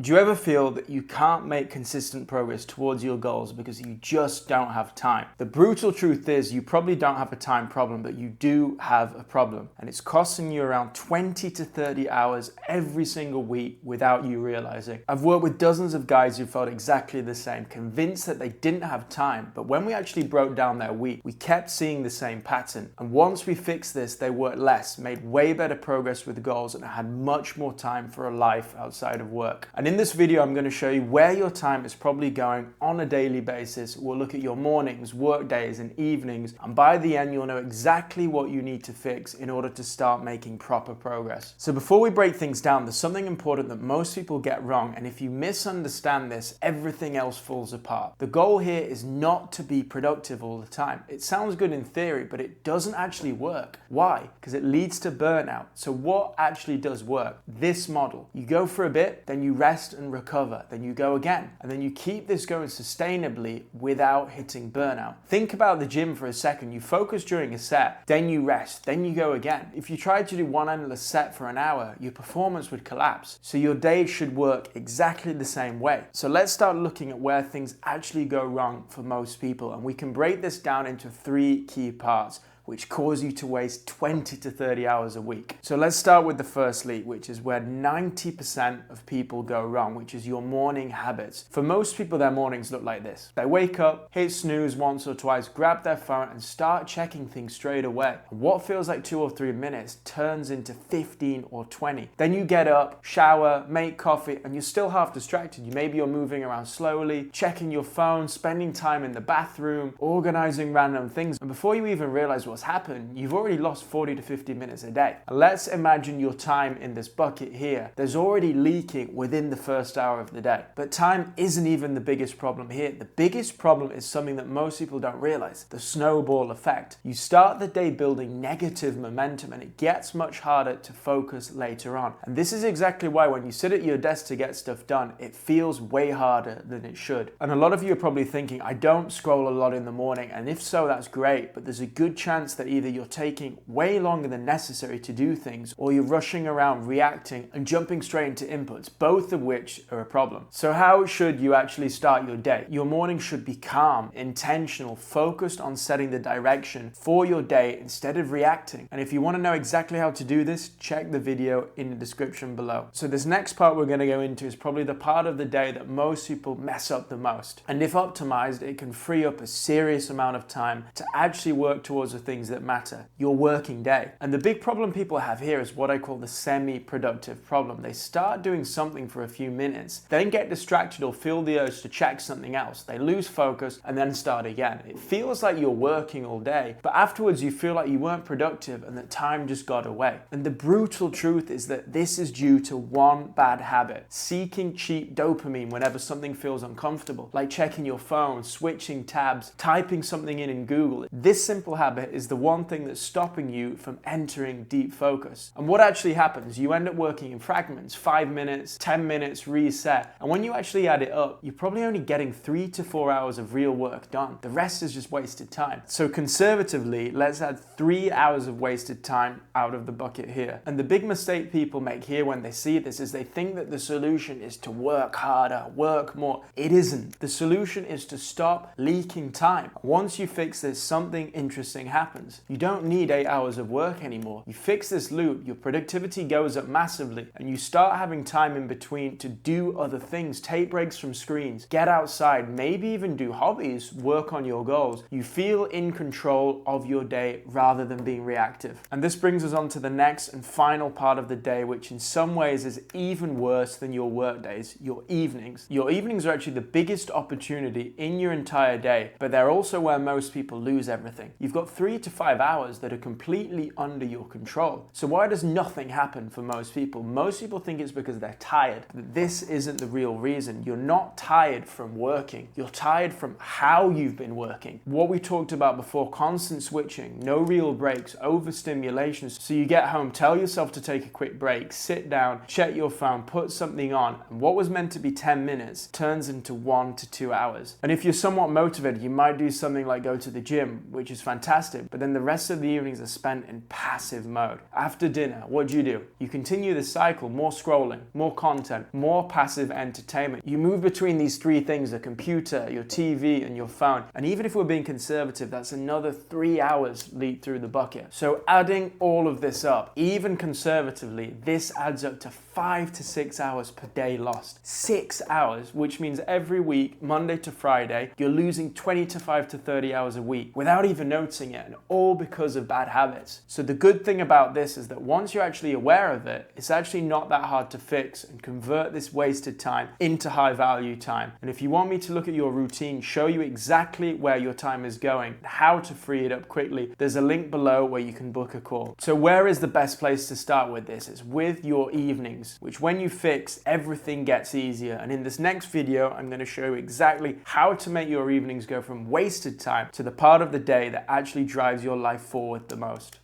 Do you ever feel that you can't make consistent progress towards your goals because you just don't have time? The brutal truth is you probably don't have a time problem, but you do have a problem. And it's costing you around 20 to 30 hours every single week without you realizing. I've worked with dozens of guys who felt exactly the same, convinced that they didn't have time. But when we actually broke down their week, we kept seeing the same pattern. And once we fixed this, they worked less, made way better progress with goals, and had much more time for a life outside of work. And in this video, I'm going to show you where your time is probably going on a daily basis. We'll look at your mornings, work days, and evenings. And by the end, you'll know exactly what you need to fix in order to start making proper progress. So before we break things down, there's something important that most people get wrong. And if you misunderstand this, everything else falls apart. The goal here is not to be productive all the time. It sounds good in theory, but it doesn't actually work. Why? Because it leads to burnout. So what actually does work? This model. You go for a bit, then you rest and recover, then you go again, and then you keep this going sustainably without hitting burnout. Think about the gym for a second. You focus during a set, then you rest, then you go again. If you tried to do one endless set for an hour, your performance would collapse. So your day should work exactly the same way. So let's start looking at where things actually go wrong for most people, and we can break this down into 3 key parts, which cause you to waste 20 to 30 hours a week. So let's start with the first leak, which is where 90% of people go wrong, which is your morning habits. For most people, their mornings look like this. They wake up, hit snooze once or twice, grab their phone and start checking things straight away. And what feels like 2 or 3 minutes turns into 15 or 20. Then you get up, shower, make coffee, and you're still half distracted. Maybe you're moving around slowly, checking your phone, spending time in the bathroom, organizing random things. And before you even realize what's happened, you've already lost 40 to 50 minutes a day. And let's imagine your time in this bucket here. There's already leaking within the first hour of the day. But time isn't even the biggest problem here. The biggest problem is something that most people don't realize: the snowball effect. You start the day building negative momentum, and it gets much harder to focus later on. And this is exactly why when you sit at your desk to get stuff done, it feels way harder than it should. And a lot of you are probably thinking, I don't scroll a lot in the morning. And if so, that's great. But there's a good chance that either you're taking way longer than necessary to do things, or you're rushing around, reacting, and jumping straight into inputs, both of which are a problem. So how should you actually start your day? Your morning should be calm, intentional, focused on setting the direction for your day instead of reacting. And if you want to know exactly how to do this, check the video in the description below. So this next part we're going to go into is probably the part of the day that most people mess up the most. And if optimized, it can free up a serious amount of time to actually work towards the things that matter, your working day. And the big problem people have here is what I call the semi-productive problem. They start doing something for a few minutes, then get distracted or feel the urge to check something else. They lose focus and then start again. It feels like you're working all day, but afterwards you feel like you weren't productive and that time just got away. And the brutal truth is that this is due to one bad habit: seeking cheap dopamine whenever something feels uncomfortable, like checking your phone, switching tabs, typing something in Google. This simple habit is the one thing that's stopping you from entering deep focus. And what actually happens, you end up working in fragments: 5 minutes, 10 minutes, reset. And when you actually add it up, you're probably only getting 3 to 4 hours of real work done. The rest is just wasted time. So conservatively, let's add 3 hours of wasted time out of the bucket here. And the big mistake people make here when they see this is they think that the solution is to work harder, work more. It isn't. The solution is to stop leaking time. Once you fix this, something interesting happens. You don't need 8 hours of work anymore. You fix this loop, your productivity goes up massively, and you start having time in between to do other things, take breaks from screens, get outside, maybe even do hobbies, work on your goals. You feel in control of your day rather than being reactive. And this brings us on to the next and final part of the day, which in some ways is even worse than your work days: your evenings. Your evenings are actually the biggest opportunity in your entire day, but they're also where most people lose everything. You've got 3 to 5 hours that are completely under your control. So why does nothing happen for most people? Most people think it's because they're tired. But this isn't the real reason. You're not tired from working. You're tired from how you've been working. What we talked about before: constant switching, no real breaks, overstimulation. So you get home, tell yourself to take a quick break, sit down, check your phone, put something on, and what was meant to be 10 minutes turns into 1 to 2 hours. And if you're somewhat motivated, you might do something like go to the gym, which is fantastic. but then the rest of the evenings are spent in passive mode. After dinner, what do? You continue the cycle, more scrolling, more content, more passive entertainment. You move between these three things, the computer, your TV, and your phone. And even if we're being conservative, that's another 3 hours leak through the bucket. So adding all of this up, even conservatively, this adds up to 5 to 6 hours per day lost. 6 hours, which means every week, Monday to Friday, you're losing 25 to 30 hours a week without even noticing it, and all because of bad habits. So the good thing about this is that once you're actually aware of it, it's actually not that hard to fix and convert this wasted time into high value time. And if you want me to look at your routine, show you exactly where your time is going, how to free it up quickly, there's a link below where you can book a call. So where is the best place to start with this? It's with your evenings, which when you fix, everything gets easier. And in this next video, I'm going to show you exactly how to make your evenings go from wasted time to the part of the day that actually drives your life forward the most.